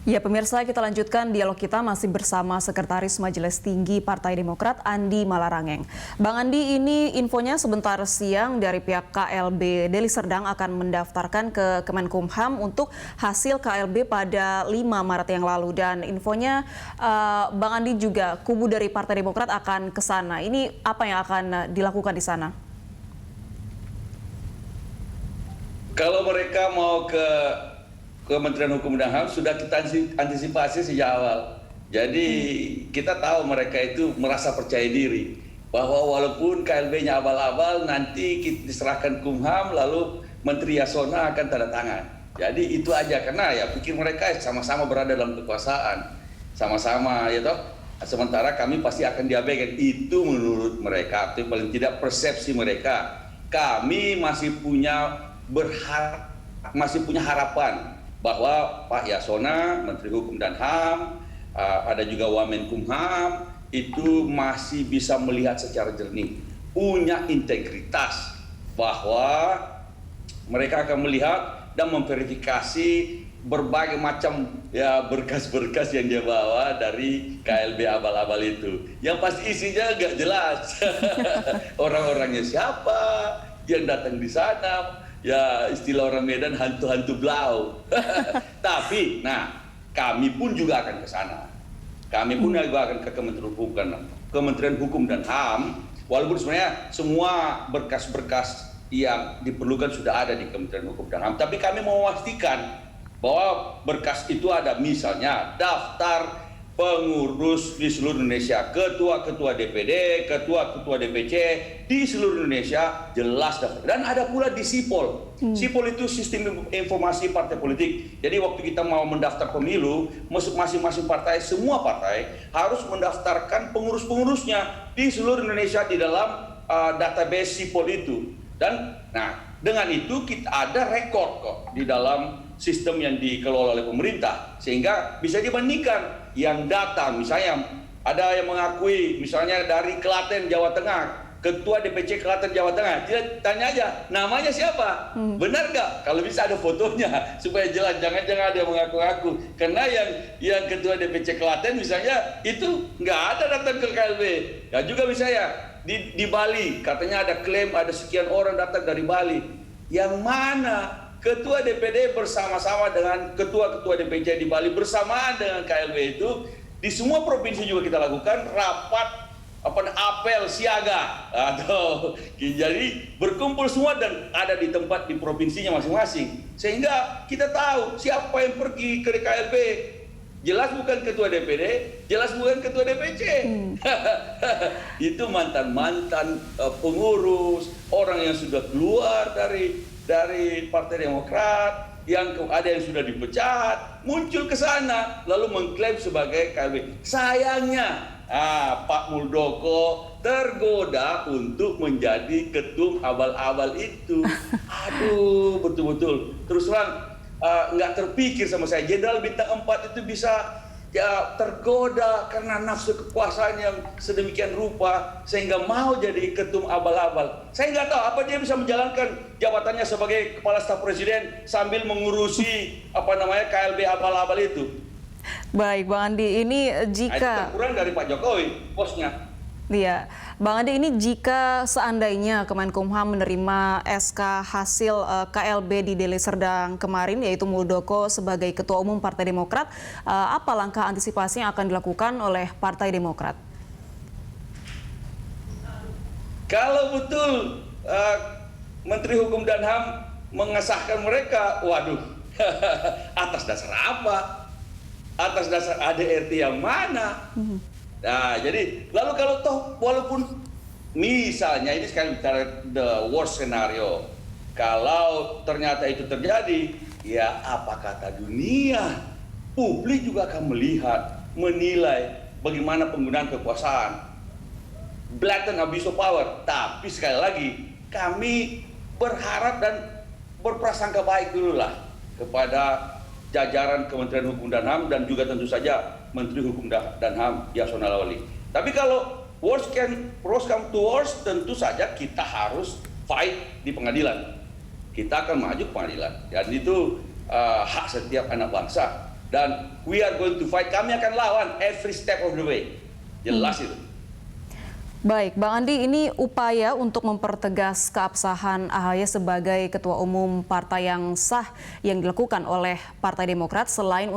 Ya pemirsa, kita lanjutkan dialog kita masih bersama Sekretaris Majelis Tinggi Partai Demokrat Andi Malarangeng. Bang Andi, ini infonya sebentar siang dari pihak KLB Deli Serdang akan mendaftarkan ke Kemenkumham untuk hasil KLB pada 5 Maret yang lalu. Dan infonya Bang Andi juga kubu dari Partai Demokrat akan ke sana. Ini apa yang akan dilakukan di sana? Kalau mereka mau ke Kementerian Hukum dan HAM sudah kita antisipasi sejak awal. Jadi kita tahu mereka itu merasa percaya diri bahwa walaupun KLB-nya abal-abal nanti kita diserahkan Kumham lalu Menteri Yasona akan tanda tangan. Jadi itu aja, karena ya pikir mereka sama-sama berada dalam kekuasaan, sama-sama ya toh. Sementara kami pasti akan diabaikan. Itu menurut mereka, atau paling tidak persepsi mereka. Kami masih punya harapan bahwa Pak Yasona, Menteri Hukum dan HAM, ada juga Wamenkumham, itu masih bisa melihat secara jernih, punya integritas, bahwa mereka akan melihat dan memverifikasi berbagai macam ya berkas-berkas yang dia bawa dari KLB abal-abal itu. Yang pasti isinya nggak jelas. Orang-orangnya siapa, yang datang di sana. Ya istilah orang Medan hantu-hantu blau. Tapi, kami pun juga akan ke sana. Kami pun juga akan ke Kementerian Hukum dan HAM. Walaupun sebenarnya semua berkas-berkas yang diperlukan sudah ada di Kementerian Hukum dan HAM. Tapi kami mau memastikan bahwa berkas itu ada, misalnya daftar pengurus di seluruh Indonesia, ketua-ketua DPD, ketua-ketua DPC di seluruh Indonesia jelas daftar. Dan ada pula di SIPOL. SIPOL itu Sistem Informasi Partai Politik. Jadi waktu kita mau mendaftar pemilu, masing-masing partai, semua partai harus mendaftarkan pengurus-pengurusnya di seluruh Indonesia di dalam database SIPOL itu. Dan dengan itu kita ada rekor kok di dalam sistem yang dikelola oleh pemerintah, sehingga bisa dibandingkan yang data, misalnya ada yang mengakui misalnya dari Klaten Jawa Tengah, ketua DPC Klaten Jawa Tengah, dia tanya aja namanya siapa, benar nggak? Kalau bisa ada fotonya supaya jelas, jangan-jangan ada yang mengaku-ngaku, karena yang ketua DPC Klaten misalnya itu nggak ada datang ke KLB. Ya juga misalnya di Bali katanya ada klaim ada sekian orang datang dari Bali, yang mana Ketua DPD bersama-sama dengan ketua-ketua DPC di Bali bersamaan dengan KLB itu, di semua provinsi juga kita lakukan rapat apel siaga atau jadi berkumpul semua dan ada di tempat di provinsinya masing-masing, sehingga kita tahu siapa yang pergi ke KLB. Jelas bukan ketua DPD, jelas bukan ketua DPC. Itu mantan-mantan pengurus, orang yang sudah keluar dari Partai Demokrat, yang ada yang sudah dipecat, muncul ke sana lalu mengklaim sebagai KLB. Sayangnya Pak Muldoko tergoda untuk menjadi ketum abal-abal itu. Aduh, betul-betul terus terang nggak terpikir sama saya, Jenderal Bintang 4 itu bisa ya tergoda karena nafsu kekuasaan yang sedemikian rupa sehingga mau jadi ketum abal-abal. Saya nggak tahu apa dia bisa menjalankan jabatannya sebagai kepala staf presiden sambil mengurusi KLB abal-abal itu. Baik, Bang Andi, ini jika itu kurang dari Pak Jokowi bosnya. Iya, Bang Andi, ini jika seandainya Kemenkumham menerima SK hasil KLB di Deli Serdang kemarin, yaitu Muldoko sebagai Ketua Umum Partai Demokrat, apa langkah antisipasi yang akan dilakukan oleh Partai Demokrat? Kalau betul Menteri Hukum dan HAM mengesahkan mereka, waduh, atas dasar apa? Atas dasar ADRT yang mana? Nah, jadi lalu kalau toh walaupun misalnya ini sekarang bicara the worst scenario, kalau ternyata itu terjadi, ya apa kata dunia? Publik juga akan melihat, menilai bagaimana penggunaan kekuasaan, blatant abuse of power. Tapi sekali lagi kami berharap dan berprasangka baik dulu lah kepada jajaran Kementerian Hukum dan HAM dan juga tentu saja Menteri Hukum dan HAM Yasona Lawli. Tapi kalau worst come to worst, tentu saja kita harus fight di pengadilan. Kita akan maju ke pengadilan dan itu hak setiap anak bangsa. dan we are going to fight. Kami akan lawan every step of the way. Jelas itu. Baik, Bang Andi, ini upaya untuk mempertegas keabsahan AHY sebagai Ketua Umum partai yang sah yang dilakukan oleh Partai Demokrat selain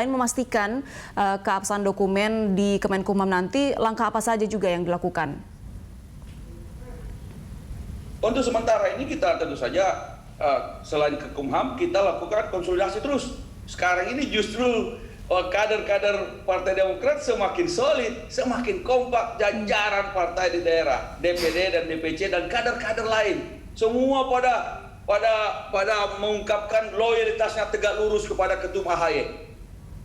memastikan keabsahan dokumen di Kemenkumham nanti, langkah apa saja juga yang dilakukan? Untuk sementara ini kita tentu saja selain ke Kumham kita lakukan konsolidasi terus. Sekarang ini justru kader-kader Partai Demokrat semakin solid, semakin kompak jajaran partai di daerah, DPD dan DPC dan kader-kader lain. Semua pada mengungkapkan loyalitasnya tegak lurus kepada Ketum AHY.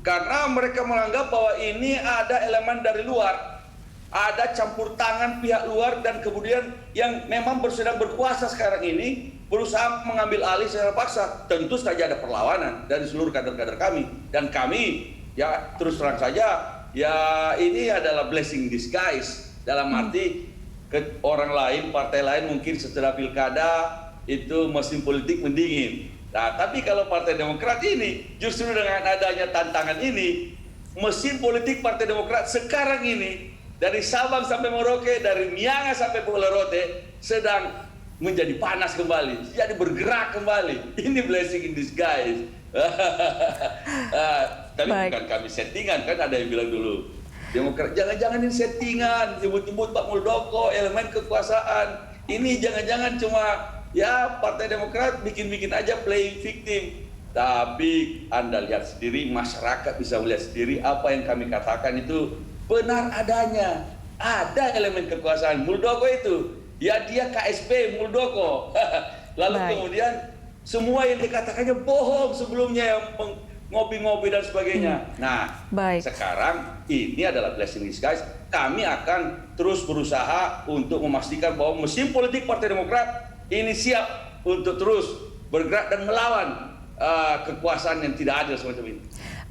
Karena mereka menganggap bahwa ini ada elemen dari luar, ada campur tangan pihak luar dan kemudian yang memang sedang berkuasa sekarang ini berusaha mengambil alih secara paksa. Tentu saja ada perlawanan dari seluruh kader-kader kami, dan kami ya terus terang saja ya ini adalah blessing in disguise, dalam arti orang lain, partai lain mungkin setelah pilkada itu mesin politik mendingin. Nah, tapi kalau Partai Demokrat ini justru dengan adanya tantangan ini, mesin politik Partai Demokrat sekarang ini dari Sabang sampai Merauke, dari Miangas sampai Pulau Rote sedang menjadi panas kembali, jadi bergerak kembali. Ini blessing in disguise. Tapi bukan kami settingan, kan ada yang bilang dulu, Demokrat jangan-jangan ini settingan, nyebut-nyebut Pak Muldoko, elemen kekuasaan. Ini jangan-jangan cuma ya Partai Demokrat bikin-bikin aja playing victim. Tapi Anda lihat sendiri, masyarakat bisa melihat sendiri apa yang kami katakan itu benar adanya. Ada elemen kekuasaan Muldoko itu. Ya dia KSP Muldoko. Lalu kemudian semua yang dikatakannya bohong sebelumnya, yang ngopi-ngopi dan sebagainya. Nah, sekarang ini adalah blessing in disguise. Kami akan terus berusaha untuk memastikan bahwa mesin politik Partai Demokrat ini siap untuk terus bergerak dan melawan kekuasaan yang tidak adil semacam ini.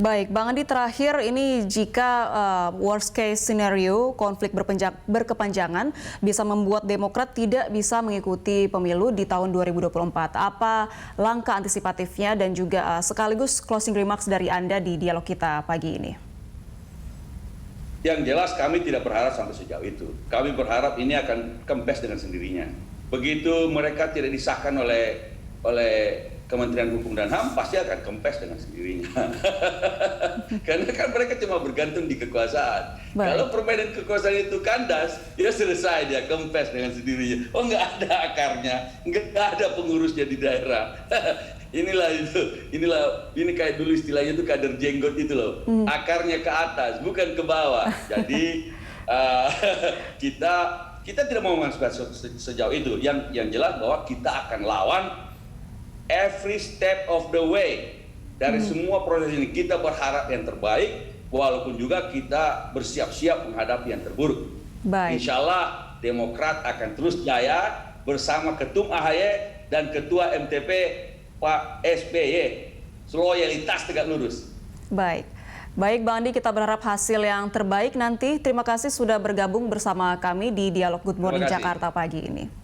Baik, Bang Andi, terakhir ini jika worst case scenario konflik berkepanjangan bisa membuat Demokrat tidak bisa mengikuti pemilu di tahun 2024. Apa langkah antisipatifnya dan juga sekaligus closing remarks dari Anda di dialog kita pagi ini? Yang jelas kami tidak berharap sampai sejauh itu. Kami berharap ini akan kempes dengan sendirinya. Begitu mereka tidak disahkan oleh Kementerian Hukum dan HAM, pasti akan kempes dengan sendirinya. Karena kan mereka cuma bergantung di kekuasaan. Kalau permainan kekuasaan itu kandas, ya selesai dia, kempes dengan sendirinya. Oh, nggak ada akarnya, nggak ada pengurusnya di daerah. Ini kayak dulu istilahnya itu kader jenggot itu loh. Akarnya ke atas, bukan ke bawah. Jadi kita tidak mau masuk sejauh itu. Yang jelas bahwa kita akan lawan every step of the way. Dari semua proses ini kita berharap yang terbaik, walaupun juga kita bersiap-siap menghadapi yang terburuk. Insya Allah Demokrat akan terus jaya bersama Ketum AHY dan Ketua MTP Pak SBY. Loyalitas tegak lurus. Baik, Bang Andi, kita berharap hasil yang terbaik nanti. Terima kasih sudah bergabung bersama kami di Dialog Good Morning Jakarta pagi ini.